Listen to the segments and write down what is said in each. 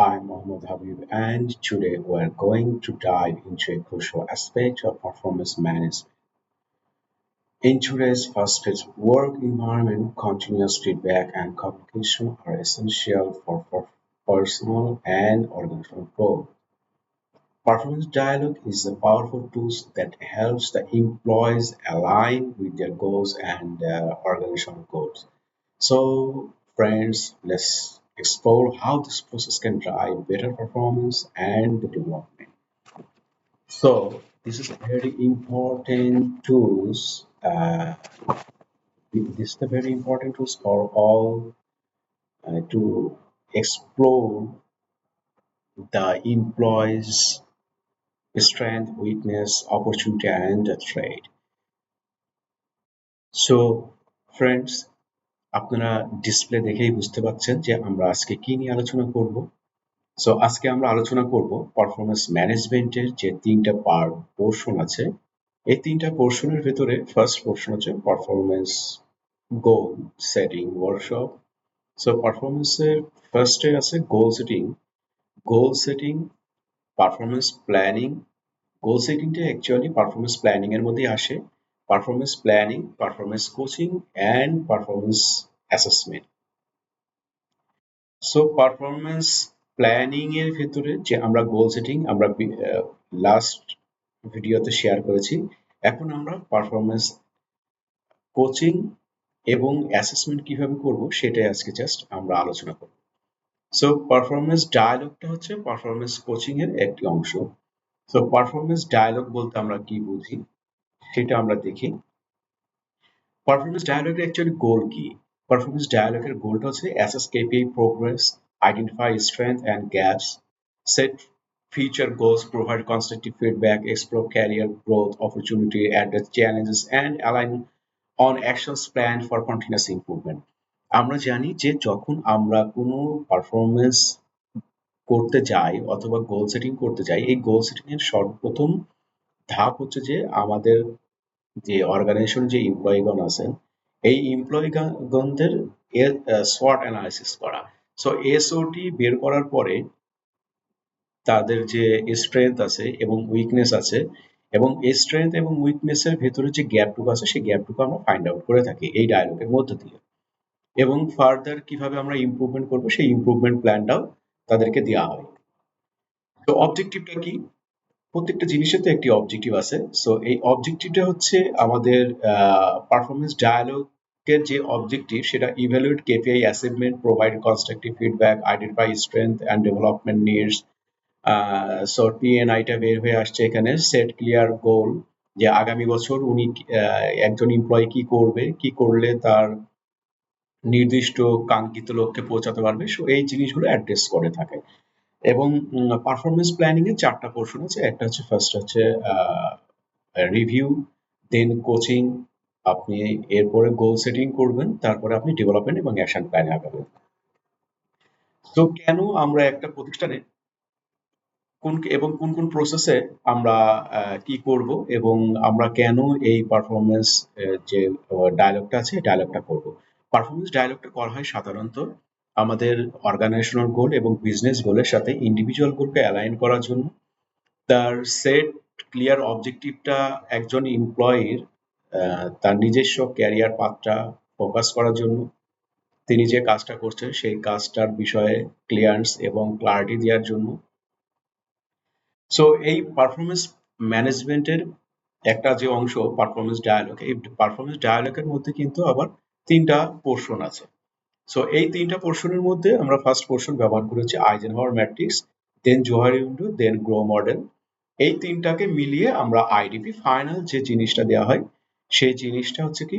I'm Mohammed Habib, and today we're going to dive into a crucial aspect of performance management. In today's fast-paced work environment, continuous feedback and communication are essential for personal and organizational growth. Performance dialogue is a powerful tool that helps the employees align with their goals and organizational goals. So, friends, let's explore how this process can drive better performance and the development. So, this is a very important tools. This is a very important tools for all to explore the employees' strength, weakness, opportunity, and the threat. So, friends, আপনারা display দেখেই বুঝতে পারছেন যে আমরা আজকে কি নিয়ে আলোচনা করব। সো আজকে আমরা আলোচনা করব পারফরমেন্স ম্যানেজমেন্টের যে তিনটা পোর্শন আছে। এই তিনটা পোর্শনের ভেতরে ফার্স্ট পোর্শন হচ্ছে পারফরমেন্স গোল সেটিং ওয়ার্কশপ। সো পারফরমেন্সের ফার্স্টে আছে গোল সেটিং, পারফরমেন্স প্ল্যানিং। গোল সেটিংটা অ্যাকচুয়ালি পারফরমেন্স প্ল্যানিং এর মধ্যেই আসে। Performance planning, performance coaching and performance assessment. So performance planning এর ভেতরে যে আমরা গোল সেটিং আমরা লাস্ট ভিডিওতে শেয়ার করেছি। এখন আমরা পারফরমেন্স কোচিং এবং অ্যাসেসমেন্ট কিভাবে করব সেটাই আজকে জাস্ট আমরা আলোচনা করব। সো পারফরমেন্স ডায়ালগটা হচ্ছে পারফরমেন্স কোচিং এর একটি অংশ। সো পারফরমেন্স ডায়ালগ বলতে আমরা কি বুঝি সেটা আমরা দেখি। পারফরমেন্স ডায়ালগের অ্যাকচুয়ালি গোল কি? পারফরমেন্স ডায়ালগের গোলটা হচ্ছে assess KPI progress, identify strength and gaps, set future goals, provide constructive feedback, explore career growth opportunity, address challenges, and align on actions planned for continuous improvement. আমরা জানি যে যখন আমরা কোনো পারফরমেন্স করতে যাই অথবা গোল সেটিং করতে যাই, এই গোল সেটিং এর সর্বপ্রথম ধাপ হচ্ছে যে আমাদের যে অর্গানাইজেশন যে এমপ্লয়িগণ আছেন, এই এমপ্লয়িগণদের এর SWOT অ্যানালাইসিস করা। সো এসওটি বের করার পরে তাদের যে স্ট্রেংথ আছে এবং উইকনেস আছে, এবং এই স্ট্রেংথ এবং উইকনেসের ভেতরে যে গ্যাপটুকু আছে সেই গ্যাপটুকু আমরা ফাইন্ড আউট করে থাকি এই ডায়ালগের মধ্য দিয়ে, এবং ফার্দার কিভাবে আমরা ইমপ্রুভমেন্ট করবো সেই ইমপ্রুভমেন্ট প্ল্যানটাও তাদেরকে দেওয়া হয়। তো অবজেক্টিভটা কি? প্রত্যেকটা জিনিসের তো একটি অবজেক্টিভ আছে। সো এই অবজেক্টিভটা হচ্ছে আমাদের পারফরমেন্স ডায়ালগের যে অবজেক্টিভ সেটা evaluate KPI achievement, provide constructive feedback, identify strength and development needs. So পিএনআইটা বের হয়ে আসছে এখানে, সেট ক্লিয়ার গোল, যে আগামী বছর উনি একজন এমপ্লয়ি কি করবে, কি করলে তার নির্দিষ্ট কাঙ্ক্ষিত লক্ষ্যে পৌঁছাতে পারবে। সো এই জিনিসগুলো অ্যাড্রেস করে থাকে। এবং পারফরমেন্স প্ল্যানিং এর চারটা পোর্শন আছে। একটা হচ্ছে ফার্স্ট হচ্ছে রিভিউ, দেন কোচিং, আপনি এরপরে গোল সেটিং করবেন, তারপরে আপনি ডেভেলপমেন্ট এবং অ্যাকশন প্ল্যানে আগাবেন। তো কেন আমরা একটা প্রতিষ্ঠানে কোন কোন প্রসেসে আমরা কি করব এবং আমরা কেন এই পারফরমেন্স যে ডায়ালগটা আছে ডায়ালগটা করব। পারফরমেন্স ডায়ালগটা করা হয় সাধারণত আমাদের অর্গানাইজেশনাল গোল এবং বিজনেস গোলের সাথে ইন্ডিভিজুয়াল গোলকে অ্যালাইন করার জন্য। তার সেট ক্লিয়ার অবজেক্টিভটা একজন এমপ্লয়ির তার নিজস্ব ক্যারিয়ার পাথটা ফোকাস করার জন্য, তিনি যে কাজটা করছেন সেই কাজটার বিষয়ে ক্লিয়ারেন্স এবং ক্লারিটি দেওয়ার জন্য। সো এই পারফরমেন্স ম্যানেজমেন্টের একটা যে অংশ পারফরমেন্স ডায়ালগ, এই পারফরমেন্স ডায়ালগের মধ্যে কিন্তু আবার তিনটা পোর্শন আছে। সো এই তিনটা পোর্শনের মধ্যে আমরা ফার্স্ট পোর্শন ব্যবহার করেছি আইজেনহাওয়ার ম্যাট্রিক্স, দেন জোহারি উইন্ডো, দেন গ্রো মডেল। এই তিনটাকে মিলিয়ে আমরা আইডিপি ফাইনাল যে জিনিসটা দেওয়া হয় সেই জিনিসটা হচ্ছে কি,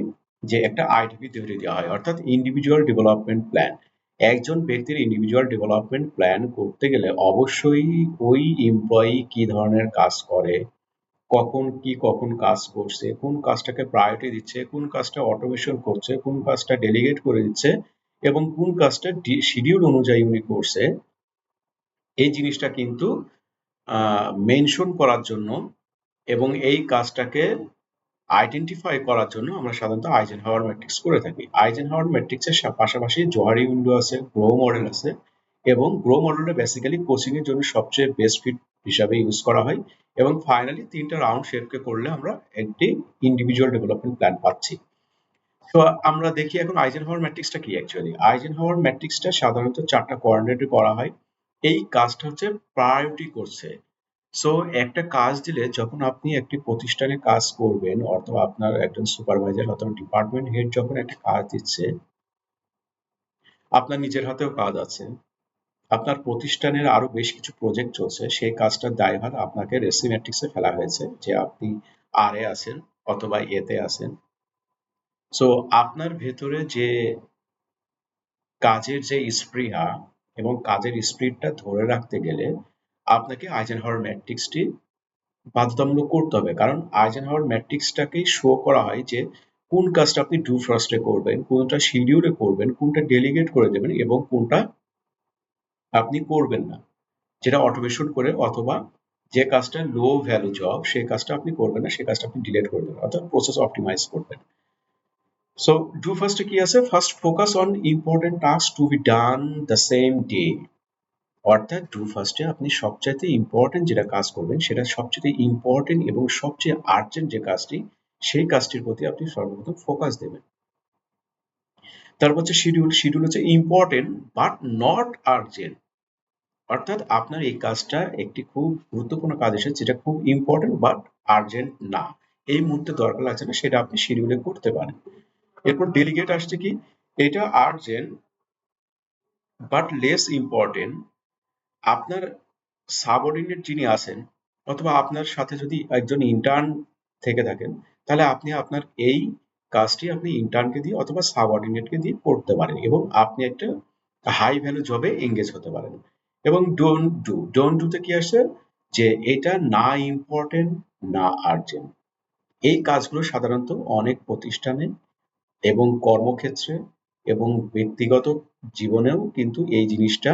যে একটা আইডিপি তৈরি দেওয়া হয়, অর্থাৎ ইন্ডিভিজুয়াল ডেভেলপমেন্ট প্ল্যান। একজন ব্যক্তির ইন্ডিভিজুয়াল ডেভেলপমেন্ট প্ল্যান করতে গেলে অবশ্যই ওই এমপ্লয়ি কি ধরনের কাজ করে, কখন কাজ করছে, কোন কাজটাকে প্রায়োরিটি দিচ্ছে, কোন কাজটা অটোমেশন করছে, কোন কাজটা ডেলিগেট করে দিচ্ছে, এবং কোন কাজটা শিডিউল অনুযায়ী উনি করছে, এই জিনিসটা কিন্তু মেনশন করার জন্য এবং এই কাজটাকে আইডেন্টিফাই করার জন্য আমরা সাধারণত আইজেনহাওয়ার ম্যাট্রিক্স করে থাকি। আইজেনহাওয়ার ম্যাট্রিক্সের পাশাপাশি জোহারি উইন্ডো আছে, গ্রো মডেল আছে। এবং গ্রো মডেলটা বেসিক্যালি কোচিং এর জন্য সবচেয়ে বেস্ট ফিট হিসাবে ইউজ করা হয়। এবং ফাইনালি 3টা রাউন্ড শেপকে করলে আমরা একটি ইন্ডিভিজুয়াল ডেভেলপমেন্ট প্ল্যান পাচ্ছি। তো আমরা দেখি এখন আইজেনহাওয়ার ম্যাট্রিক্সটা কি অ্যাকচুয়ালি। আইজেনহাওয়ার ম্যাট্রিক্সটা সাধারণত 4টা কোঅর্ডিনেটে করা হয়। এই কাজটা হচ্ছে প্রায়োরিটি করছে। সো একটা কাজ দিলে যখন আপনি একটি প্রতিষ্ঠানে কাজ করবেন অথবা আপনার একজন সুপারভাইজার অথবা ডিপার্টমেন্ট হেড যখন একটা কাজ দিচ্ছে, আপনার নিজের হাতেও কাজ আছে, আপনার প্রতিষ্ঠানের আরো বেশ কিছু প্রজেক্ট চলছে, সেই কাজটার দায়ভার আপনাকে রেসি ম্যাট্রিক্সে ফেলা হয়েছে যে আপনি আর এ আছেন অথবা এতে আছেন। সো আপনার ভেতরে যে কাজের যে স্পৃহা এবং কাজের স্পিরিটটা ধরে রাখতে গেলে আপনাকে আইজেনহাওয়ার ম্যাট্রিক্সটি বাধ্যতামূলক করতে হবে। কারণ আইজেনহাওয়ার ম্যাট্রিক্সটাকেই শো করা হয় যে কোন কাজটা আপনি ডু ফার্স্টে করবেন, কোনটা শিডিউলে করবেন, কোনটা ডেলিগেট করে দেবেন এবং কোনটা আপনি করবেন না, যেটা অটোমেশন করে অথবা যে কাজটা লো ভ্যালু জব সেই কাজটা আপনি করবেন না, সেই কাজটা আপনি ডিলিট করে দেবেন অর্থাৎ প্রসেস অপটিমাইজ করবেন। সো ডু ফার্স্টে কি আছে, first focus on important task to be done the same day. অর্থাৎ ডু ফার্স্টে আপনি সবচাইতে ইম্পর্টেন্ট যেটা কাজ করবেন সেটা সবচেয়ে ইম্পর্টেন্ট এবং সবচেয়ে আর্জেন্ট যে কাজটি সেই কাজটির প্রতি আপনি সর্বপ্রথম ফোকাস দেবেন। তারপর হচ্ছে শিডিউল। শিডিউল হচ্ছে ইম্পর্টেন্ট বাট নট আর্জেন্ট। অর্থাৎ আপনার এই কাজটা একটি খুব গুরুত্বপূর্ণ কাজ এসেছে যেটা খুব ইম্পর্টেন্ট বাট আর্জেন্ট না, এই মুহূর্তে দরকার লাগছে না, সেটা আপনি শিডিউলে করতে পারেন। এরপর ডেলিগেট আসছে কি, এটা আর্জেন্ট বাট লেস ইম্পর্টেন্ট। আপনার সাবঅর্ডিনেট যিনি আছেন অথবা আপনার সাথে যদি একজন ইন্টার্ন থেকে থাকেন, তাহলে আপনি আপনার এই কাজটি আপনি ইন্টার্নকে দিয়ে অথবা সাবঅর্ডিনেটকে দিয়ে করতে পারেন এবং আপনি একটা হাই ভ্যালু জবে এঙ্গেজ হতে পারেন। এবং ডোন্ট ডুতে কি আসে, যে এটা না ইম্পর্টেন্ট না আর্জেন্ট। এই কাজগুলো সাধারণত অনেক প্রতিষ্ঠানে এবং কর্মক্ষেত্রে এবং ব্যক্তিগত জীবনেও কিন্তু এই জিনিসটা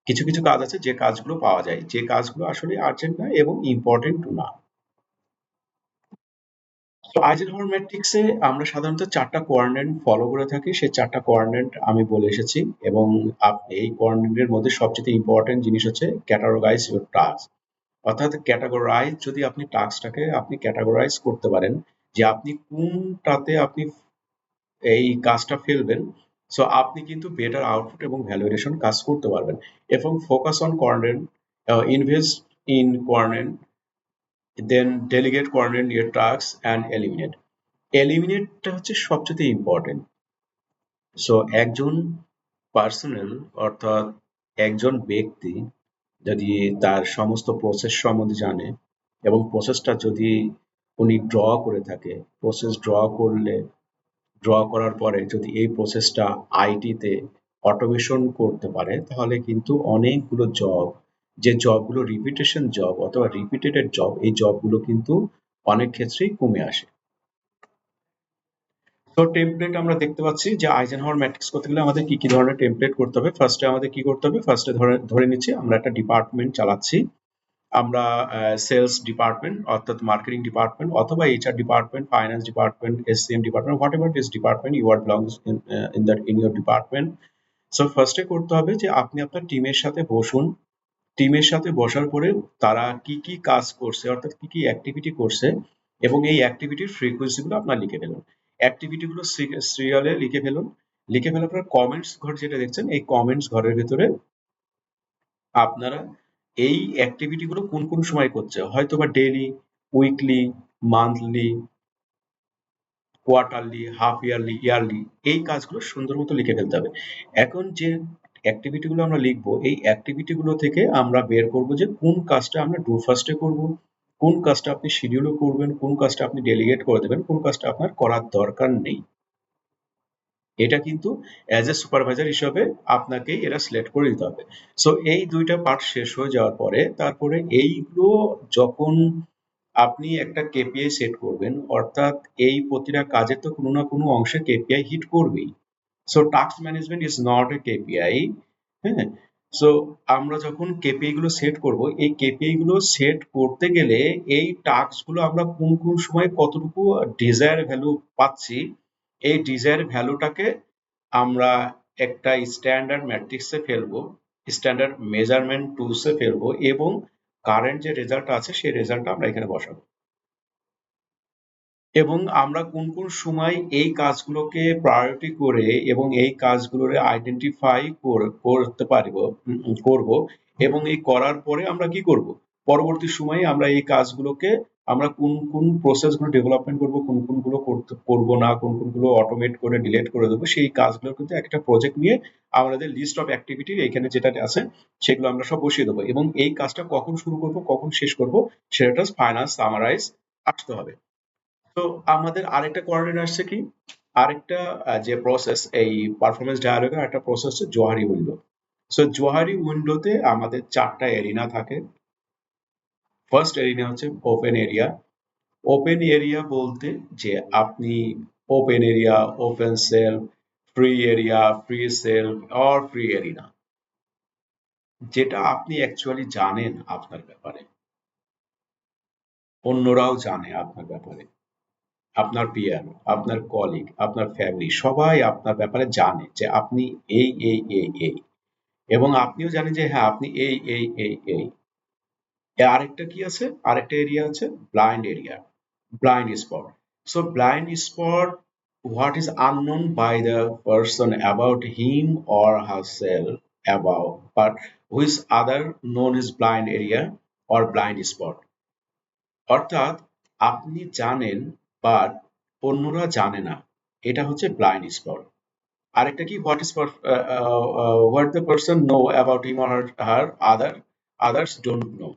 কিছু কিছু কাজ আছে যে কাজগুলো পাওয়া যায়, যে কাজগুলো আসলে আর্জেন্ট না এবং ইম্পর্টেন্ট না। তো আইজেনহাওয়ার ম্যাট্রিক্সে আমরা সাধারণত 4টা কোঅর্ডিনেট ফলো করে থাকি। সেই 4টা কোঅর্ডিনেট আমি বলে এসেছি এবং এই কোঅর্ডিনেটের মধ্যে সবচেয়ে ইম্পর্টেন্ট জিনিস হচ্ছে ক্যাটাগরাইজ ইউর টাস্ক। অর্থাৎ ক্যাটাগরাইজ, যদি আপনি টাস্কটাকে আপনি ক্যাটাগরাইজ করতে পারেন যে আপনি কোনটাতে আপনি এই কাজটা ফেলবেন, সো আপনি কিন্তু বেটার আউটপুট এবং ভ্যালুয়েশন কাজ করতে পারবেন। এবং focus on coordinate, invest in coordinate, then delegate coordinate your task and eliminate. এলিমিনেটটা হচ্ছে সবচেয়ে ইম্পর্টেন্ট। সো একজন পার্সোনাল অর্থাৎ একজন ব্যক্তি যদি তার সমস্ত প্রসেস সম্বন্ধে জানে এবং প্রসেসটা যদি উনি ড্র করে থাকে, প্রসেস ড্র করার পরে যদি এই প্রসেসটা আইটিতে অটোমেশন করতে পারে, তাহলে কিন্তু অনেকগুলো জব, যে জবগুলো রিপিটেশন জব অথবা রিপিটেডেড জব, এই জবগুলো কিন্তু অনেক ক্ষেত্রেই কমে আসে। তো টেমপ্লেট আমরা দেখতে পাচ্ছি যে আইজেনহাওয়ার ম্যাট্রিক্স করতে গেলে আমাদের কি কি ধরনের টেমপ্লেট করতে হবে। ফার্স্টে আমাদের কি করতে হবে, ফার্স্টে ধরে ধরে নিচ্ছি আমরা একটা ডিপার্টমেন্ট চালাচ্ছি, আমরা সেলস ডিপার্টমেন্ট অর্থাৎ মার্কেটিং ডিপার্টমেন্ট অথবা HR department, finance department, SCM department, whatever this department you are belongs in your department. So ফার্স্টে করতে হবে যে আপনি আপনার টিমের সাথে বসুন। টিমের সাথে বসার পরে তারা কি কি কাজ করছে অর্থাৎ কি কি অ্যাক্টিভিটি করছে এবং এই অ্যাক্টিভিটির ফ্রিকোয়েন্সিগুলো আপনার লিখে ফেলুন। অ্যাক্টিভিটিগুলো সিরিয়ালে লিখে ফেলুন। লিখে ফেলার পর কমেন্টস ঘর যেটা দেখছেন, এই কমেন্টস ঘরের ভেতরে আপনারা এই অ্যাক্টিভিটিগুলো কোন কোন সময় করছে, হয়তোবা daily, weekly, monthly, quarterly, half yearly, yearly, এই কাজগুলো সুন্দর মতো লিখে ফেলতে হবে। এখন যে অ্যাক্টিভিটিগুলো আমরা লিখবো, এই অ্যাক্টিভিটিগুলো থেকে আমরা বের করবো যে কোন কাজটা আমরা ডু ফার্স্টে করবো, কোন কাজটা আপনি শিডিউলে করবেন, কোন কাজটা আপনি ডেলিগেট করে দেবেন, কোন কাজটা আপনার করার দরকার নেই। এটা কিন্তু অ্যাজ এ সুপারভাইজার হিসাবে আপনাকেই এরা সিলেক্ট করে দিতে হবে। সো এই দুইটা পার্ট শেষ হয়ে যাওয়ার পরে তারপরে এইগুলো যখন আপনি একটা কেপিআই সেট করবেন, অর্থাৎ এই প্রতিটা কাজের তো কোনো না কোনো অংশে কেপিআই হিট করবেই। So task management is not a KPI. হ্যাঁ, সো আমরা যখন কেপিআই গুলো সেট করব, এই কেপিআই গুলো সেট করতে গেলে এই টাস্ক গুলো আমরা কোন কোন সময় কতটুকু ডিজায়ার ভ্যালু পাচ্ছি, এই ডিজায়ার ভ্যালুটাকে আমরা একটা স্ট্যান্ডার্ড ম্যাট্রিক্সে ফেলবো, স্ট্যান্ডার্ড মেজারমেন্ট টুলসে ফেলবো এবং কারেন্ট যে রেজাল্টটা আছে সেই রেজাল্টটা আমরা এখানে বসাবো। এবং আমরা কোন কোন সময় এই কাজগুলোকে প্রায়োরিটি করে এবং এই কাজগুলোরে আইডেন্টিফাই করতে পারবো, করব। এবং এই করার পরে আমরা কি করব, পরবর্তী সময়ে আমরা এই কাজগুলোকে আমরা কোন কোন প্রসেসগুলো ডেভেলপমেন্ট করব, কোন কোনগুলো করতে করব না, কোন কোনগুলো অটোমেট করে ডিলিট করে দেবো, সেই কাজগুলো কিন্তু একটা প্রজেক্ট নিয়ে আমাদের লিস্ট অফ অ্যাক্টিভিটি এখানে যেটা আছে সেগুলো আমরা সব বসিয়ে দেবো এবং এই কাজটা কখন শুরু করব কখন শেষ করব সেটা ফাইনাল সামারাইজ আসতে হবে। তো আমাদের আরেকটা কোঅর্ডিনেট আসছে কি, আরেকটা যে প্রসেস এই পারফরমেন্স ডায়ালগের একটা প্রসেস হচ্ছে জোহারি উইন্ডো। সো জোহারি উইন্ডোতে আমাদের 4টা এরিনা থাকে। ফার্স্ট এরিনা হচ্ছে ওপেন এরিয়া। ওপেন এরিয়া বলতে যে আপনি open area, open self, free area, free self or free arena, যেটা আপনি অ্যাকচুয়ালি জানেন আপনার ব্যাপারে, অন্যরাও জানে আপনার ব্যাপারে, আপনার পিয়ার, আপনার কলিগ, আপনার ফ্যামিলি সবাই আপনার ব্যাপারে জানে যে আপনি এই এবং আপনিও জানেন যে হ্যাঁ আপনি এই। আরেকটা কি আছে, আরেকটা এরিয়া আছে blind area, blind spot. So blind spot, what is unknown by the person about him or herself about, but which other known is blind area or blind spot. অর্থাৎ আপনি জানেন বাট অন্যরা জানে না, এটা হচ্ছে ব্লাইন্ড স্পট। আরেকটা কি what spot, what the person know about him or her others don't know.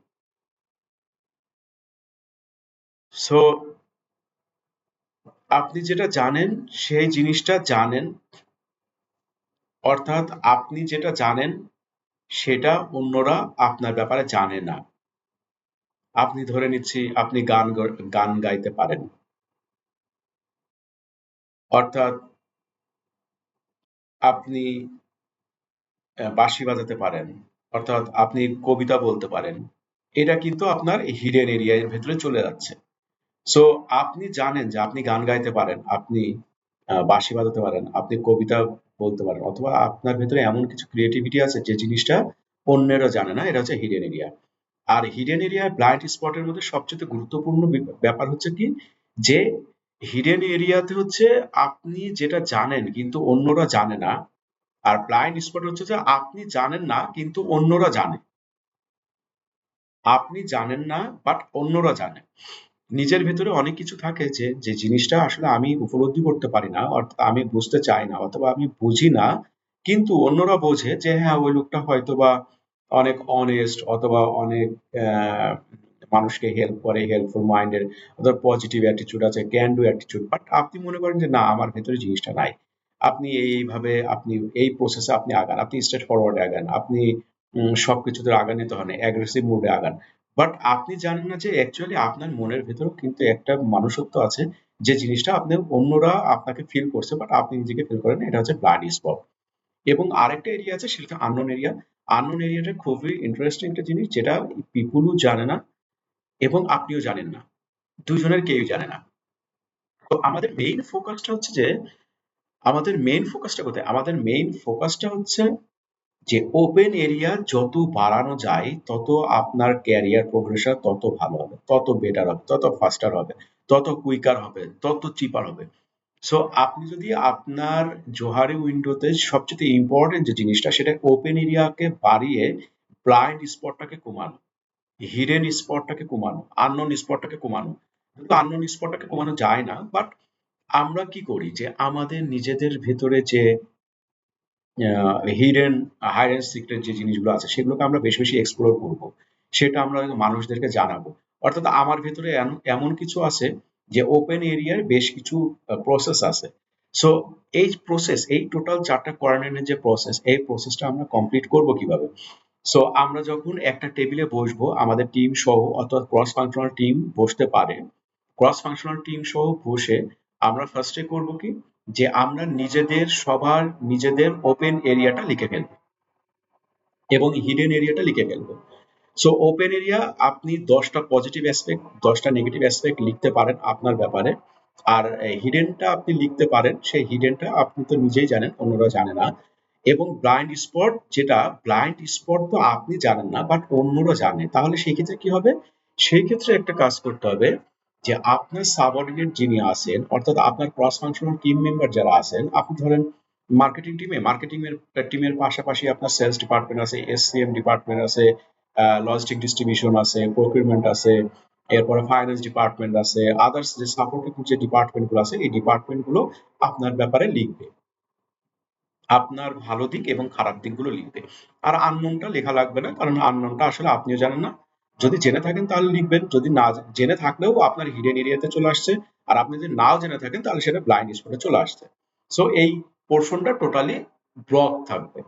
So আপনি যেটা জানেন সেই জিনিসটা জানেন, অর্থাৎ আপনি যেটা জানেন সেটা অন্যরা আপনার ব্যাপারে জানে না। আপনি ধরে নিচ্ছি আপনি গান গাইতে পারেন, অর্থাৎ আপনি বাঁশি বাজাতে পারেন, অর্থাৎ আপনি কবিতা বলতে পারেন। এটা কিন্তু আপনার হিডেন এরিয়ার ভেতরে চলে যাচ্ছে। সো আপনি জানেন যে আপনি গান গাইতে পারেন, আপনি বাঁশি বাজাতে পারেন, আপনি কবিতা বলতে পারেন, অথবা আপনার ভেতরে এমন কিছু ক্রিয়েটিভিটি আছে যে জিনিসটা অন্যেরা জানে না, এটা হচ্ছে হিডেন এরিয়া। আর হিডেন এরিয়া ব্লাইন্ড স্পটের মধ্যে সবচেয়ে গুরুত্বপূর্ণ ব্যাপার হচ্ছে কি, যে হিডেন এরিয়াতে হচ্ছে আপনি যেটা জানেন কিন্তু অন্যরা জানে না, আর ব্লাইন্ড স্পট হচ্ছে যে আপনি জানেন না কিন্তু অন্যরা জানে। আপনি জানেন না বাট অন্যরা জানে। নিজের ভেতরে অনেক কিছু থাকে যে যে জিনিসটা আসলে আমি উপলব্ধি করতে পারি না, অর্থাৎ আমি বুঝতে চাই না অথবা আমি বুঝি না, কিন্তু অন্যরা বোঝে যে হ্যাঁ ওই লোকটা হয়তো বা অনেক অনেস্ট অথবা অনেক আহ, মানুষকে হেল্প করে, হেল্পফুল মাইন্ডের অথবা পজিটিভ অ্যাটিটিউড আছে, ক্যান ডু অ্যাটিটিউড, বাট আপনি মনে করেন যে না আমার ভেতরে জিনিসটা নাই। আপনি এইভাবে আপনি এই প্রসেসে আপনি আগান, আপনি স্ট্রেট ফরওয়ার্ডে আগান, আপনি সবকিছুতে আগান্বিত হন, অ্যাগ্রেসিভ মোডে আগান, বাট আপনি জানেন না যে অ্যাকচুয়ালি আপনার মনের ভেতরেও কিন্তু একটা মানুষত্ব আছে, যে জিনিসটা আপনি অন্যরা আপনাকে ফিল করছে বাট আপনি নিজেকে ফিল করেন না, এটা হচ্ছে ব্লাইন্ড স্পট। এবং আরেকটা এরিয়া আছে সেটা আননোন এরিয়া। আননোন এরিয়াটা খুবই ইন্টারেস্টিং একটা জিনিস, যেটা পিপুলও জানে না এবং আপনিও জানেন না, দুজনের কেউই জানে না। তো আমাদের মেইন ফোকাসটা হচ্ছে যে আমাদের মেইন ফোকাসটা কোথায়, আমাদের মেইন ফোকাসটা হচ্ছে যে ওপেন এরিয়া যত বাড়ানো যায় তত আপনার ক্যারিয়ার প্রোগ্রেশন তত ভালো হবে, তত বেটার হবে, তত ফাস্টার হবে, তত কুইকার হবে, তত চিপার হবে। সো আপনি যদি আপনার জোহারি উইন্ডোতে সবচেয়ে ইম্পর্টেন্ট যে জিনিসটা সেটা ওপেন এরিয়াকে বাড়িয়ে ব্লাইন্ড স্পটটাকে কমানো, হিডেন স্পটটাকে কমানো, আননোন স্পটটাকে কমানো। কিন্তু আননোন স্পটটাকে কমানো যায় না, বাট আমরা কি করি যে আমাদের নিজেদের ভেতরে যে হিডেন হাইড অ্যান্ড সিক্রেট যে জিনিসগুলো আছে সেগুলোকে আমরা বেশি বেশি এক্সপ্লোর করব, সেটা আমরা মানুষদেরকে জানাবো। অর্থাৎ আমার ভেতরে এমন কিছু আছে যে ওপেন এরিয়ার বেশ কিছু প্রসেস আছে। সো এই প্রসেস, এই টোটাল 4টা কোয়ার্ডিনেটের যে প্রসেস, এই প্রসেসটা আমরা কমপ্লিট করব কিভাবে। সো আমরা যখন একটা টেবিলে বসবো আমাদের টিম সহ, অথবা ক্রস ফাংশনাল টিম বসতে পারে, ক্রস ফাংশনাল টিম সহ বসে আমরা ফার্স্টে করব কি, যে আমরা নিজেদের সবার নিজেদের ওপেন এরিয়াটা লিখে ফেলবো এবং হিডেন এরিয়াটা লিখে ফেলবো। সো ওপেন এরিয়া আপনি 10টা পজিটিভ অ্যাসপেক্ট 10টা নেগেটিভ অ্যাসপেক্ট লিখতে পারেন আপনার ব্যাপারে, আর হিডেনটা আপনি লিখতে পারেন, সেই হিডেনটা আপনি তো নিজেই জানেন অন্যরা জানে না। এবং ব্লাইন্ড স্পট, যেটা ব্লাইন্ড স্পট তো আপনি জানেন না বাট অন্যরা জানে, তাহলে সেই ক্ষেত্রে কি হবে? সেই ক্ষেত্রে একটা কাজ করতে হবে যে আপনার সাবঅর্ডিনেট যিনি আছেন, অর্থাৎ আপনার ক্রস ফাংশনাল টিম মেম্বার যারা আছেন, আপনি ধরেন মার্কেটিং টিমের পাশাপাশি আপনার সেলস ডিপার্টমেন্ট আছে, এসসিএম ডিপার্টমেন্ট আছে, লজিস্টিক ডিস্ট্রিবিউশন আছে, প্রকিউরমেন্ট আছে, এরপরে ফাইন্যান্স ডিপার্টমেন্ট আছে, আদার্স যে সাপোর্টিং যে ডিপার্টমেন্ট গুলো আছে, এই ডিপার্টমেন্ট গুলো আপনার ব্যাপারে লিখবে, আপনার ভালো দিক এবং খারাপ দিকগুলো লিখবে। আর আননোনটা লেখা লাগবে না, কারণ আননোনটা আসলে আপনিও জানেন না। যদি জেনে থাকেন তাহলে লিখবেন, যদি না জেনে থাকলেও আপনার হিডেন এরিয়াতে চলে আসছে। আর আপনি যদি নাও জেনে থাকেন তাহলে সেটা ব্লাইন্ড স্পটে চলে আসছে। সো এই পোর্শনটা টোটালি ব্লক থাকবে।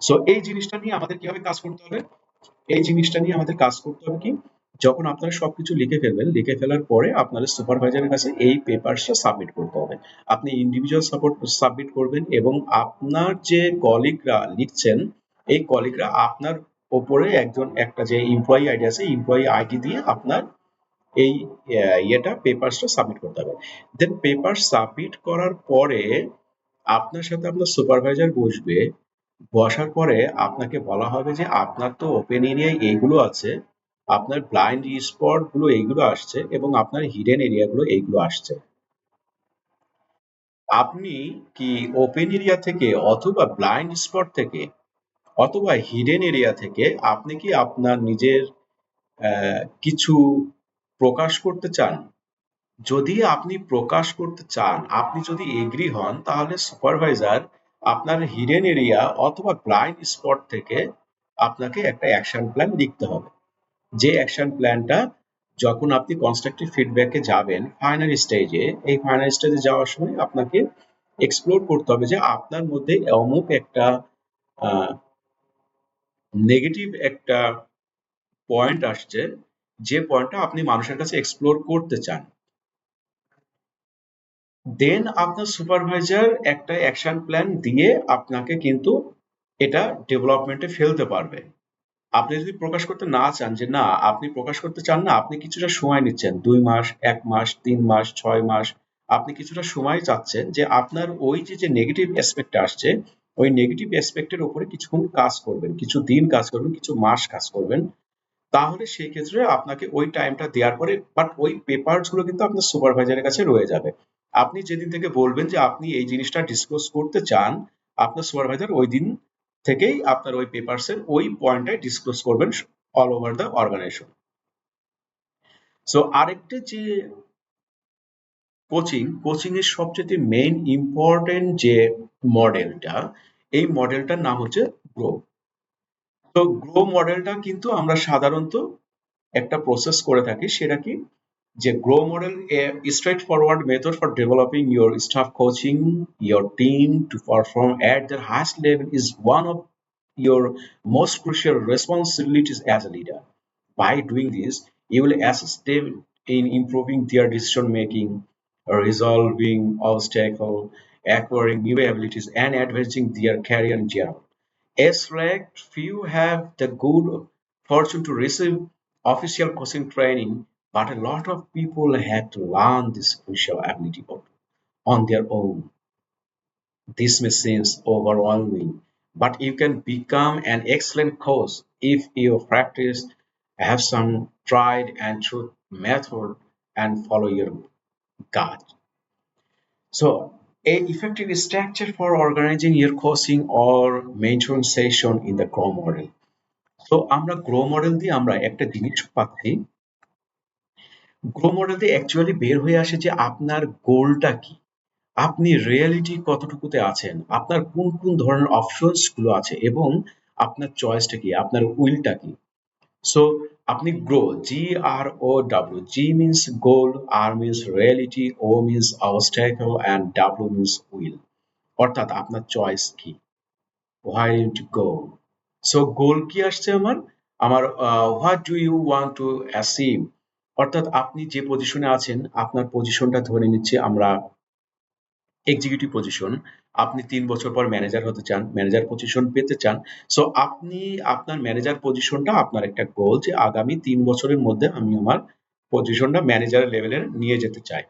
সো এই জিনিসটা নিয়ে আমাদের কিভাবে কাজ করতে হবে? এই জিনিসটা নিয়ে আমাদের কাজ করতে হবে কি, যখন আপনারা সবকিছু লিখে ফেলবেন, লিখে ফেলার পরে আপনাদের সুপারভাইজারের কাছে এই পেপারসটা সাবমিট করতে হবে। আপনি ইন্ডিভিজুয়াল সাপোর্ট সাবমিট করবেন এবং আপনার যে কলিগরা লিখছেন, এই কলিগরা আপনার ওপরে একজন একটা যে এমপ্লয়ি আইডি আছে, এমপ্লয়ি আইডি দিয়ে আপনার এই পেপারসটা সাবমিট করতে হবে। দেন পেপার সাবমিট করার পরে আপনার সাথে আপনার সুপারভাইজার বসবে। বসার পরে আপনাকে বলা হবে যে আপনার তো ওপেন এরিয়ায় এইগুলো আছে, আপনার ব্লাইন্ড স্পট গুলো এইগুলো আসছে এবং আপনার হিডেন এরিয়া গুলো এইগুলো আসছে। আপনি কি ওপেন এরিয়া থেকে অথবা ব্লাইন্ড স্পট থেকে অথবা হিডেন এরিয়া থেকে আপনি কি আপনার নিজের কিছু প্রকাশ করতে চান? যদি আপনি প্রকাশ করতে চান, আপনি যদি এগ্রি হন, তাহলে সুপারভাইজার আপনার হিডেন এরিয়া অথবা ব্লাইন্ড স্পট থেকে আপনাকে একটা অ্যাকশন প্ল্যান লিখতে হবে। যে অ্যাকশন প্ল্যানটা যখন আপনি কনস্ট্রাকটিভ ফিডব্যাকে যাবেন ফাইনাল স্টেজে, এই ফাইনাল স্টেজে যাওয়ার সময় আপনাকে এক্সপ্লোর করতে হবে যে আপনার মধ্যে অমুক একটা নেগেটিভ একটা পয়েন্ট আসছে, যে পয়েন্টটা আপনি মানুষের কাছে এক্সপ্লোর করতে চান। দেন আপনার সুপারভাইজার একটা অ্যাকশন প্ল্যান দিয়ে আপনাকে কিন্তু এটা ডেভেলপমেন্টে ফেলতে পারবে। আপনি যদি প্রকাশ করতে না চান, যে না আপনি প্রকাশ করতে চান না, আপনি কিছুটা সময় নিচ্ছেন, 2 মাস, 1 মাস, 3 মাস, 6 মাস, আপনি কিছুটা সময় চাচ্ছেন যে আপনার ওই যে নেগেটিভ অ্যাসপেক্ট আসছে, ওই নেগেটিভ অ্যাসপেক্টের উপরে কিছুক্ষণ কাজ করবেন, কিছু দিন কাজ করবেন, কিছু মাস কাজ করবেন। তাহলে সেই ক্ষেত্রে আপনাকে ওই টাইমটা দেওয়ার পরে, বাট ওই পেপারস গুলো কিন্তু আপনার সুপারভাইজারের কাছে রয়ে যাবে। আপনি যেদিন থেকে বলবেন যে আপনি এই জিনিসটা ডিসক্লোজ করতে চান, আপনার সুপারভাইজার ওই দিন থেকেই আপনার ওই পেপারসের ওই পয়েন্টটাই ডিসক্লোজ করবেন all over the organisation. So আরেকটা যে কোচিং এর সবচেয়ে মেইন ইম্পর্টেন্ট যে মডেলটা, এই মডেলটার নাম হচ্ছে গ্রো। তো গ্রো মডেলটা কিন্তু আমরা সাধারণত একটা প্রসেস করে থাকি, সেটা কি, যে grow model a straightforward method for developing your staff, coaching your team to perform at their highest level is one of your most crucial responsibilities as a leader. By doing this, you will assist them in improving their decision making, resolving obstacles, acquiring new abilities, and advancing their career in general. As select few have the good fortune to receive official coaching training, but a lot of people had to learn this crucial ability on their own. This may seem overwhelming, but you can become an excellent coach if you practice, have some tried and true method, and follow your gut. So, a effective structure for organizing your coaching or mentoring session in the Grow model. তো আমরা grow model দিয়ে আমরা একটা জিনিস পাচ্ছি, grow model দিয়ে actually বের হয়ে আসে যে আপনার গোলটা কি, আপনি রিয়েলিটি কতটুকুতে আছেন, আপনার কোন কোন ধরনের অপশনস গুলো আছে এবং আপনার চয়েসটা কি, আপনার উইলটা কি। সো আপনি grow, GROW, G means goal, R means reality, O means obstacle and W means will, অর্থাৎ আপনার চয়েস কি, where to go. So goal কি আসছে আমার, আমার what do you want to achieve, অর্থাৎ আপনি যে পজিশনে আছেন, আপনার পজিশনটা ধরে নিচ্ছি আমরা এক্সিকিউটিভ পজিশন, আপনি 3 বছর পর ম্যানেজার হতে চান, ম্যানেজার পজিশন পেতে চান। সো আপনি আপনার ম্যানেজার পজিশনটা আপনার একটা গোল, যে আগামী 3 বছরের মধ্যে আমি আমার পজিশনটা ম্যানেজার লেভেলের নিয়ে যেতে চাই,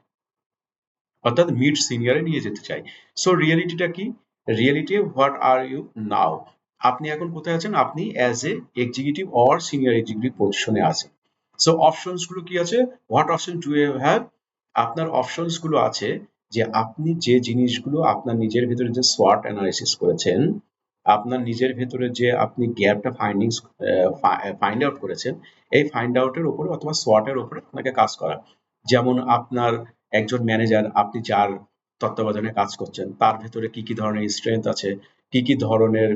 অর্থাৎ মিড সিনিয়রে নিয়ে যেতে চাই। সো রিয়েলিটিটা কি, reality what are you now, আপনি এখন কোথায় আছেন, আপনি as a executive or senior executive পজিশনে আছেন। সো অপশনস গুলো কি আছে, what option do you have, আপনার অপশনস গুলো আছে যে আপনি যে জিনিসগুলো আপনার নিজের ভিতরে যে সোয়াট অ্যানালাইসিস করেছেন, আপনার নিজের ভেতরে যে আপনি গ্যাপটা ফাইন্ড আউট করেছেন, এই ফাইন্ড আউটের উপরে অথবা সোয়াটের উপরে আপনাকে কাজ করা। যেমন আপনার একজন ম্যানেজার, আপনি যার তত্ত্বাবধানে কাজ করছেন তার ভেতরে কি কি ধরনের স্ট্রেংথ আছে, কি কি ধরনের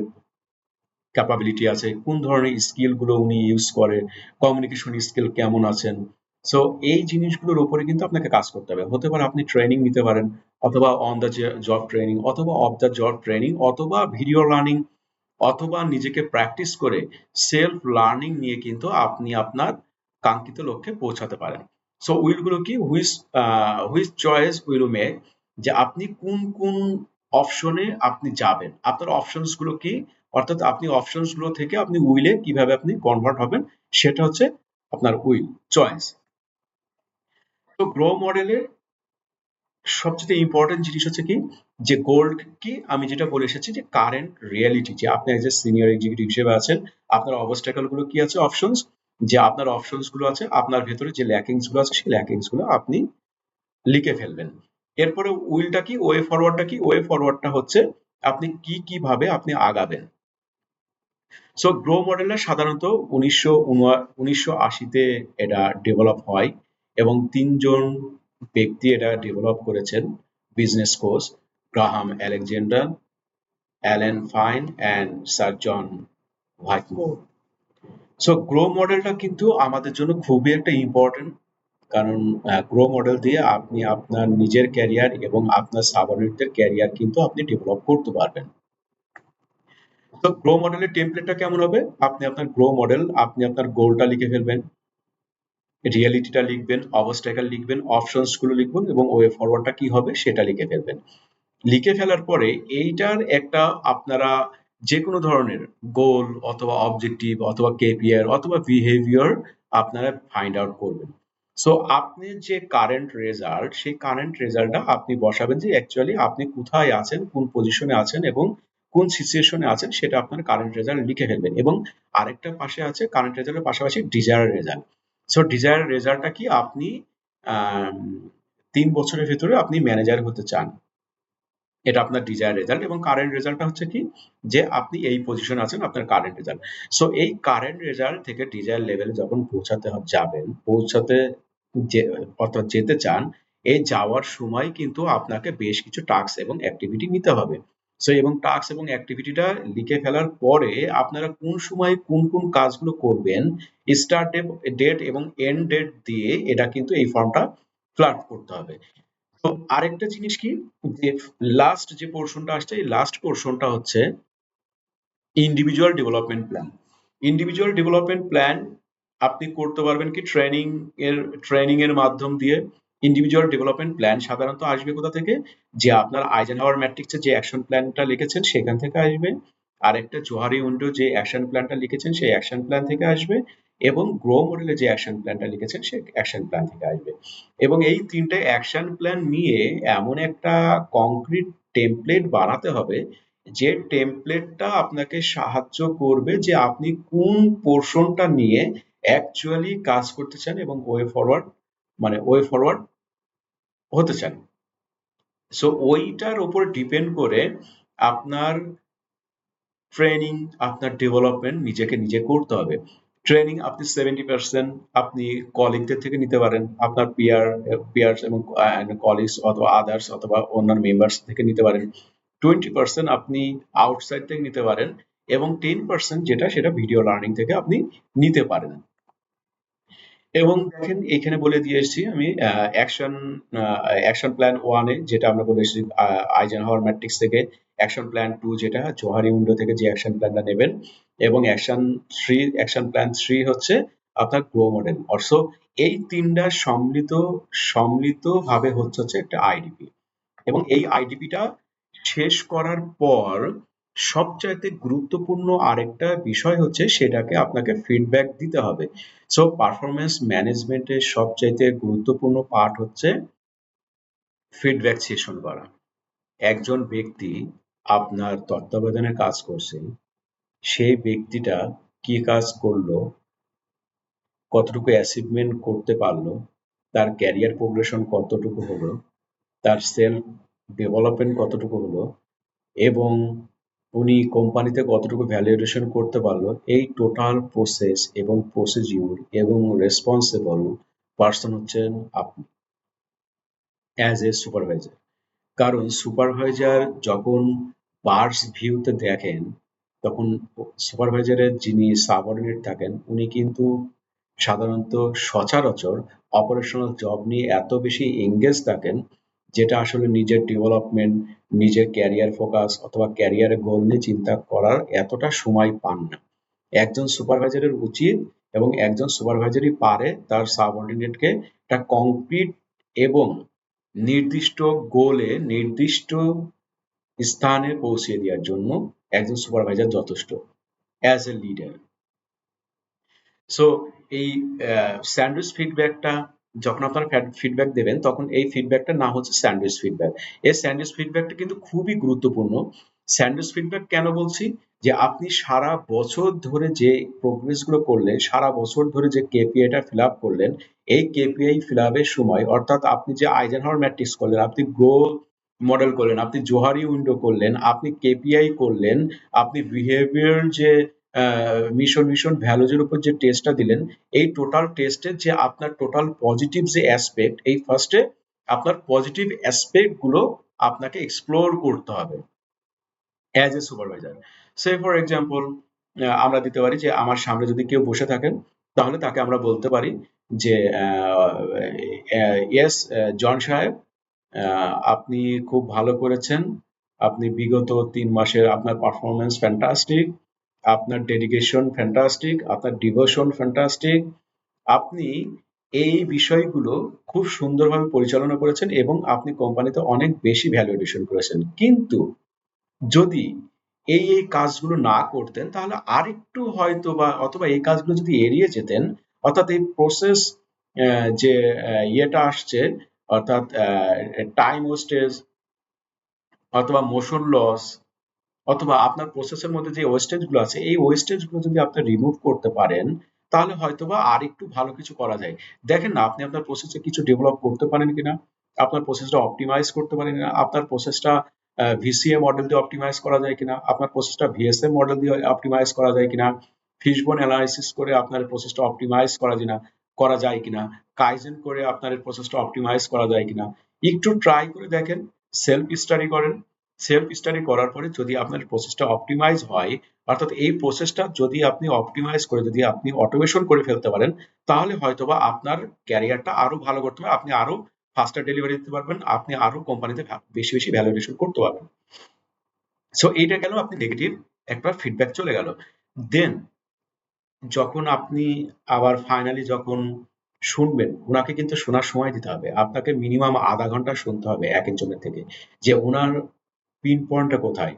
ক্যাপাবিলিটি আছে, কোন ধরনের স্কিল গুলো উনি ইউজ করে, কমিউনিকেশন স্কিল কেমন আছেন। সো এই জিনিসগুলোর উপরে কিন্তু আপনাকে কাজ করতে হবে। হতে পারে আপনি ট্রেনিং নিতে পারেন, অথবা অন দ্য জব ট্রেনিং, অথবা অফ দ্য জব ট্রেনিং, অথবা ভিডিও লার্নিং, অথবা নিজেকে প্র্যাকটিস করে সেলফ লার্নিং নিয়ে কিন্তু আপনি আপনার কাঙ্ক্ষিত লক্ষ্যে পৌঁছাতে পারেন। সো উইল গুলো কি, হুইচ চয়েস উইল মেক, যে আপনি কোন কোন অপশনে আপনি যাবেন, আপনার অপশনস গুলো কি, অর্থাৎ আপনি অপশনস গুলো থেকে আপনি উইলে কিভাবে আপনি কনভার্ট হবেন, সেটা হচ্ছে আপনার উইল চয়েস। তো গ্রো মডেলে সবচেয়ে ইম্পর্টেন্ট জিনিস হচ্ছে কি, যে গোল্ড কি আমি যেটা বলে এসেছি, যে কারেন্ট রিয়েলিটি, যে আপনি এজ এ সিনিয়র এক্সিকিউটিভ হিসেবে আছেন, আপনার অবস্টাকেল গুলো কি আছে, অপশনস, যে আপনার অপশনস গুলো আছে, আপনার ভেতরে যে ল্যাকিংস গুলো আছে সেই ল্যাকিংস গুলো আপনি লিখে ফেলবেন। এরপরে উইলটা কি, ওয়ে ফরওয়ার্ডটা কি, ওয়ে ফরওয়ার্ডটা হচ্ছে আপনি কি কিভাবে আপনি আগাবেন। সো গ্রো মডেলটা সাধারণত 1980-তে এটা ডেভেলপ হয়, এবং তিনজন ব্যক্তি এটা ডেভেলপ করেছেন, business coach Graham Alexander, Alan Fine and sir John Whitmore. So গ্রো মডেলটা কিন্তু আমাদের জন্য খুবই একটা ইম্পর্টেন্ট, কারণ গ্রো মডেল দিয়ে আপনি আপনার নিজের ক্যারিয়ার এবং আপনার সাবঅর্ডিনেটদের ক্যারিয়ার কিন্তু আপনি ডেভেলপ করতে পারবেন। তো গ্রো মডেলের টেমপ্লেটটা কেমন হবে, আপনি আপনার গ্রো মডেল, আপনি আপনার গোলটা লিখে ফেলবেন, রিয়েলিটিটা লিখবেন, অবস্টাকেল লিখবেন, অপশনস গুলো লিখবেন, এবং ওয়ে ফরওয়ার্ডটা কি হবে সেটা লিখে ফেলবেন। লিখে ফেলার পরে এইটার একটা আপনারা যে কোনো ধরনের গোল অথবা অবজেক্টিভ অথবা কেপিআই অথবা বিহেভিয়ার আপনারা ফাইন্ড আউট করবেন। সো আপনি যে কারেন্ট রেজাল্ট, সেই কারেন্ট রেজাল্টটা আপনি বসাবেন, যে অ্যাকচুয়ালি আপনি কোথায় আছেন, কোন পজিশনে আছেন এবং কোন সিচুয়েশনে আছেন, সেটা আপনার কারেন্ট রেজাল্ট লিখে ফেলবেন। এবং আরেকটা পাশে আছে কারেন্ট রেজাল্টের পাশাপাশি ডিজায়ার রেজাল্ট। সো ডিজায়ার রেজাল্টটা কি, আপনি 3 বছরের ভিতরে আপনি ম্যানেজার হতে চান, এটা আপনার ডিজায়ার রেজাল্ট। এবং কারেন্ট রেজাল্টটা হচ্ছে কি, যে আপনি এই পজিশনে আছেন, আপনার কারেন্ট রেজাল্ট। সো এই কারেন্ট রেজাল্ট থেকে ডিজায়ার লেভেলে যখন পৌঁছাতে অর্থাৎ যেতে চান, এই যাওয়ার সময় কিন্তু আপনাকে বেশ কিছু টাস্ক এবং অ্যাক্টিভিটি নিতে হবে। সো এবং টাস্ক এবং অ্যাক্টিভিটিটা লিখে ফেলার পরে আপনারা কোন সময় কোন কোন কাজগুলো করবেন, স্টার্ট ডেট এবং এন্ড ডেট দিয়ে এটা কিন্তু এই ফর্মটা ফিল আপ করতে হবে। তো আরেকটা জিনিস কি, যে লাস্ট যে পোর্শনটা আসছে, এই লাস্ট পোর্শনটা হচ্ছে individual development plan. Individual development plan আপনি করতে পারবেন কি, ট্রেনিং এর মাধ্যম দিয়ে। ইন্ডিভিজুয়াল ডেভেলপমেন্ট প্ল্যান সাধারণত আসবে কোথা থেকে, যে আপনার আইজেনহাওয়ার ম্যাট্রিক্সে যে অ্যাকশন প্ল্যানটা লিখেছেন সেখান থেকে আসবে, আরেকটা জোহারি উইন্ডো যে অ্যাকশন প্ল্যানটা লিখেছেন সেই অ্যাকশন প্ল্যান থেকে আসবে, এবং গ্রো মডেলে যে অ্যাকশন প্ল্যানটা লিখেছেন সেই অ্যাকশন প্ল্যান থেকে আসবে। এবং এই তিনটে অ্যাকশন প্ল্যান নিয়ে এমন একটা কংক্রিট টেমপ্লেট বানাতে হবে, যে টেমপ্লেটটা আপনাকে সাহায্য করবে যে আপনি কোন পোর্শনটা নিয়ে অ্যাকচুয়ালি কাজ করতে চান এবং ওয়ে ফরওয়ার্ড হতে চান। সো ওইটার উপর ডিপেন্ড করে আপনার ট্রেনিং, আপনার ডেভেলপমেন্ট নিজেকে নিজে করতে হবে। ট্রেনিং আপনি 70% আপনি কলিগদের থেকে নিতে পারেন, আপনার পিয়ার্স এবং কলিগস অথবা আদার্স অথবা অন্যান্য মেম্বার্স থেকে নিতে পারেন। 20% আপনি আউটসাইড থেকে নিতে পারেন, এবং 10% যেটা সেটা ভিডিও লার্নিং থেকে আপনি নিতে পারেন। এবং দেখেন এখানে বলে দিয়ে এসেছি আমি অ্যাকশন প্ল্যান 1 এ যেটা আমরা বলে এসেছি আইজেনহাওয়ার ম্যাট্রিক্স থেকে, অ্যাকশন প্ল্যান 2 যেটা জোহারি উইন্ডো থেকে যে অ্যাকশন প্ল্যানটা নেবেন, এবং অ্যাকশন প্ল্যান 3 হচ্ছে আপনার গ্রো মডেল। অলসো এই তিনটা সম্মিলিত ভাবে হচ্ছে একটা আইডিপি। এবং এই আইডিপিটা শেষ করার পর সবচাইতে গুরুত্বপূর্ণ আরেকটা বিষয় হচ্ছে সেটাকে আপনাকে ফিডব্যাক দিতে হবে। সো পারফরমেন্স ম্যানেজমেন্টের সবচাইতে গুরুত্বপূর্ণ পার্ট হচ্ছে ফিডব্যাক সেশন করা। একজন ব্যক্তি আপনার তত্ত্বাবধানে কাজ করছে সেই ব্যক্তিটা কি কাজ করলো, কতটুকু অ্যাচিভমেন্ট করতে পারলো, তার ক্যারিয়ার প্রোগ্রেশন কতটুকু হলো, তার সেলফ ডেভেলপমেন্ট কতটুকু হলো এবং উনি কোম্পানিতে কতটুকু ভ্যালুয়েশন করতে পারলো, এই টোটাল প্রসেস এবং প্রসিডিউর এবং রেসপন্সিবল পার্সন হচ্ছেন আপনি অ্যাজ এ সুপারভাইজার। কারণ সুপারভাইজার যখন বার্স ভিউতে দেখেন তখন সুপারভাইজারের যিনি সাবঅর্ডিনেট থাকেন উনি কিন্তু সাধারণত সচরাচর অপারেশনাল জব নিয়ে এত বেশি এঙ্গেজ থাকেন যেটা আসলে নিজের ডেভেলপমেন্ট, নিজের ক্যারিয়ার ফোকাস অথবা ক্যারিয়ারের গোল নিয়ে চিন্তা করার এতটা সময় পান না। একজন সুপারভাইজারের উচিত এবং একজন সুপারভাইজারই পারে তার সাবঅর্ডিনেটকে একটা কংক্রিট এবং নির্দিষ্ট গোলে নির্দিষ্ট স্থানে পৌঁছে দেওয়ার জন্য একজন সুপারভাইজার যথেষ্ট অ্যাজ এ লিডার। সো এই স্যান্ডউইচ ফিডব্যাকটা যখন আপনারা ফিডব্যাক দেবেন তখন এই ফিডব্যাকটার নাম হচ্ছে স্যান্ডউইচ ফিডব্যাক। এই স্যান্ডউইচ ফিডব্যাকটা কিন্তু খুবই গুরুত্বপূর্ণ। স্যান্ডউইচ ফিডব্যাক কেন বলছি, যে আপনি সারা বছর ধরে যে প্রোগ্রেসগুলো করলেন, সারা বছর ধরে যে কেপিআইটা ফিল আপ করলেন, এই কেপিআই ফিল আপের সময় অর্থাৎ আপনি যে আইজেনহাওয়ার ম্যাট্রিক্স করলেন, আপনি গ্রো মডেল করলেন, আপনি জোহারি উইন্ডো করলেন, আপনি কেপিআই করলেন, আপনি বিহেভিয়ার যে মিশন ভ্যালুজের উপর যে টেস্টটা দিলেন, এই টোটাল টেস্টের যে আপনার টোটাল পজিটিভ যে অ্যাসপেক্ট, এই ফার্স্টে আপনার পজিটিভ অ্যাসপেক্ট গুলো আপনাকে এক্সপ্লোর করতে হবে as a supervisor. Say for example আমরা দিতে পারি যে আমার সামনে যদি কেউ বসে থাকেন তাহলে তাকে আমরা বলতে পারি যে ইয়েস জন সাহেব, আপনি খুব ভালো করেছেন, আপনি বিগত 3 মাসের আপনার পারফরমেন্স ফ্যান্টাস্টিক, আপনার ডেডিকেশন ফ্যান্টাস্টিক, আপনার ডিভোশন ফ্যান্টাস্টিক, আপনি এই বিষয়গুলো খুব সুন্দরভাবে পরিচালনা করেছেন এবং আপনি কোম্পানিতে অনেক বেশি ভ্যালু এডিশন করেছেন। কিন্তু যদি এই কাজগুলো না করতেন তাহলে আরেকটু হয়তো বা অথবা এই কাজগুলো যদি এড়িয়ে যেতেন, অর্থাৎ এই প্রসেস যে ইয়েটা আসছে, অর্থাৎ টাইম ওয়েস্টেজ অথবা মোশন লস অথবা আপনার প্রসেসের মধ্যে যে ওয়েস্টেজ গুলো আছে এই ওয়েস্টেজ গুলো যদি আপনি রিমুভ করতে পারেন তাহলে হয়তোবা আর একটু ভালো কিছু করা যায়। দেখেন না আপনি আপনার প্রসেসে কিছু ডেভেলপ করতে পারেন কিনা, আপনার প্রসেসটা অপটিমাইজ করতে পারেন কিনা, আপনার প্রসেসটা ভিসিএ মডেল দিয়ে অপটিমাইজ করা যায় কিনা, আপনার প্রসেসটা ভিএসএম মডেল দিয়ে অপটিমাইজ করা যায় কিনা, ফিশবোন অ্যানালাইসিস করে আপনার প্রসেসটা অপটিমাইজ করা যায় কিনা, কাইজেন করে আপনার প্রসেসটা অপটিমাইজ করা যায় কিনা, একটু ট্রাই করে দেখেন, সেলফ স্টাডি করেন। সেলফ স্টাডি করার পরে যদি আপনার প্রসেসটা অপটিমাইজ হয়, অর্থাৎ এই প্রসেসটা যদি আপনি অপটিমাইজ করে যদি আপনি অটোমেশন করে ফেলতে পারেন তাহলে হয়তোবা আপনার ক্যারিয়ারটা আরো ভালো করতে হবে, আপনি আরো ফাস্টার ডেলিভারি দিতে পারবেন, আপনি আরো কোম্পানিতে বেশি বেশি ভ্যালুয়েশন করতে পারবেন। সো এইটা গেল আপনি নেগেটিভ একটা ফিডব্যাক চলে গেল। দেন যখন আপনি আবার ফাইনালি যখন শুনবেন, উনাকে কিন্তু শোনার সময় দিতে হবে, আপনাকে মিনিমাম আধা ঘন্টা শুনতে হবে এক একজনের থেকে, যে ওনার পিন পয়েন্টটা কোথায়,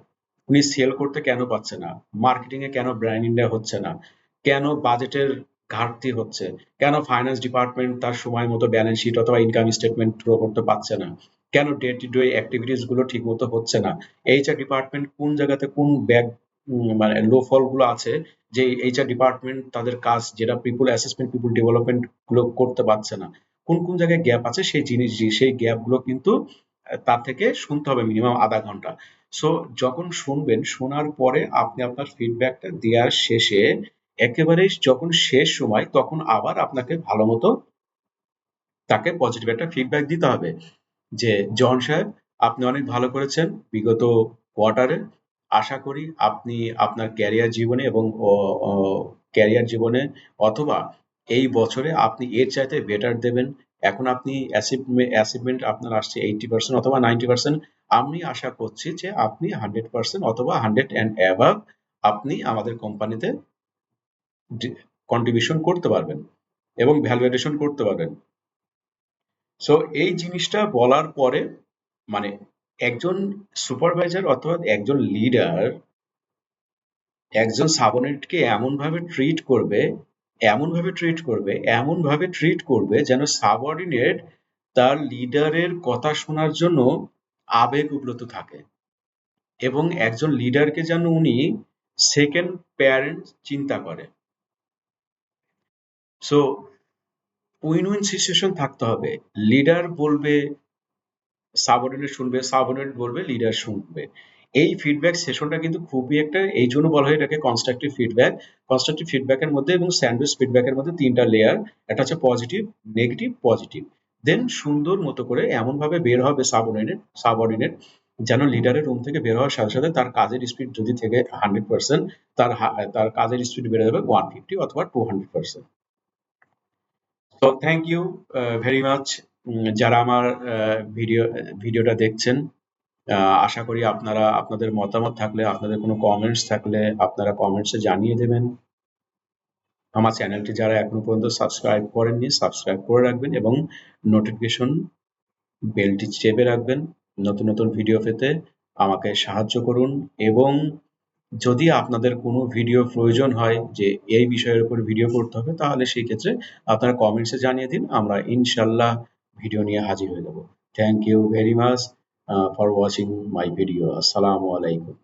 উনি সেল করতে কেন পাচ্ছে না, মার্কেটিং এ কেন ব্র্যান্ডিংটা হচ্ছে না, কেন বাজেটের ঘাটতি হচ্ছে, কেন ফাইন্যান্স ডিপার্টমেন্ট তার সময় মতো ব্যালেন্স শিট অথবা ইনকাম স্টেটমেন্ট থ্রো করতে পারছে না, কেন ডে টু ডে অ্যাক্টিভিটিস গুলো ঠিক মতো হচ্ছে না, এইচআর ডিপার্টমেন্ট কোন জায়গাতে কোন ব্যাগ মানে লো ফল গুলো আছে, যে এইচআর ডিপার্টমেন্ট তাদের কাজ যেটা পিপুল অ্যাসেসমেন্ট পিপুল ডেভেলপমেন্ট গুলো করতে পারছে না, কোন কোন জায়গায় গ্যাপ আছে সেই জিনিস সেই গ্যাপ গুলো কিন্তু তার থেকে শুনতে হবে মিনিমাম আধা ঘন্টা। সো যখন শুনবেন শোনার পরে আপনি আপনার ফিডব্যাকটা দেওয়ার শেষে একেবারে যখন শেষ সময় তখন আবার আপনাকে ভালো মতো তাকে পজিটিভ একটা ফিডব্যাক দিতে হবে যে জন সাহেব আপনি অনেক ভালো করেছেন বিগত কোয়ার্টারে, আশা করি আপনি আপনার ক্যারিয়ার জীবনে এবং ক্যারিয়ার জীবনে অথবা এই বছরে আপনি এর চাইতে বেটার দেবেন। এখন আপনি অ্যাচিভমেন্ট আপনার আসছে 80% অথবা 90%, আমি আশা করছি যে আপনি 100% অথবা 100 অ্যান্ড অ্যাভাব আপনি আমাদের কোম্পানিতে কন্ট্রিবিউশন করতে পারবেন এবং ভ্যালুয়েশন করতে পারবেন। সো এই জিনিসটা বলার পরে মানে একজন সুপারভাইজার অথবা একজন লিডার একজন সাবঅর্ডিনেটকে এমন ভাবে ট্রিট করবে যেন সাবঅর্ডিনেট তার লিডারের কথা শোনার জন্য আবেগ উপ্লুত থাকে। এবং একজন লিডারকে যেন উনি সেকেন্ড প্যারেন্ট চিন্তা করে। সো উইন উইন সিচুয়েশন থাকতে হবে। লিডার বলবে, সাবঅর্ডিনেট শুনবে, সাবঅর্ডিনেট বলবে, লিডার শুনবে। এই ফিডব্যাক সেশনটা কিন্তু খুবই একটা, এই জন্য বলা হয় এটাকে কনস্ট্রাকটিভ ফিডব্যাক। কনস্ট্রাকটিভ ফিডব্যাকের মধ্যে এবং স্যান্ডউইচ ফিডব্যাকের মধ্যে তিনটা লেয়ার। একটা হচ্ছে পজিটিভ, নেগেটিভ, পজিটিভ। দেন সুন্দর মতো করে এমনভাবে বের হবে সাবঅর্ডিনেট সাবঅর্ডিনেট যেন লিডারের রুম থেকে বের হওয়ার সাথে সাথে তার কাজের স্পিড যদি থেকে 100%, তার কাজের স্পিড বেড়ে যাবে 150 অথবা 200%। তো থ্যাংক ইউ ভেরি মাচ যারা আমার ভিডিওটা দেখছেন। আশা করি আপনারা আপনাদের মতামত থাকলে, আপনাদের কোনো কমেন্টস থাকলে আপনারা কমেন্টসে জানিয়ে দেবেন। আমার চ্যানেলটি যারা এখনো পর্যন্ত সাবস্ক্রাইব করেননি সাবস্ক্রাইব করে রাখবেন এবং নোটিফিকেশন বেলটি চেপে রাখবেন। নতুন নতুন ভিডিও পেতে আমাকে সাহায্য করুন এবং যদি আপনাদের কোনো ভিডিও প্রয়োজন হয় যে এই বিষয়ের উপর ভিডিও করতে হবে, তাহলে সেই ক্ষেত্রে আপনারা কমেন্টসে জানিয়ে দিন, আমরা ইনশাল্লাহ ভিডিও নিয়ে হাজির হয়ে যাব। Thank you very much for watching my video. আসসালামু আলাইকুম।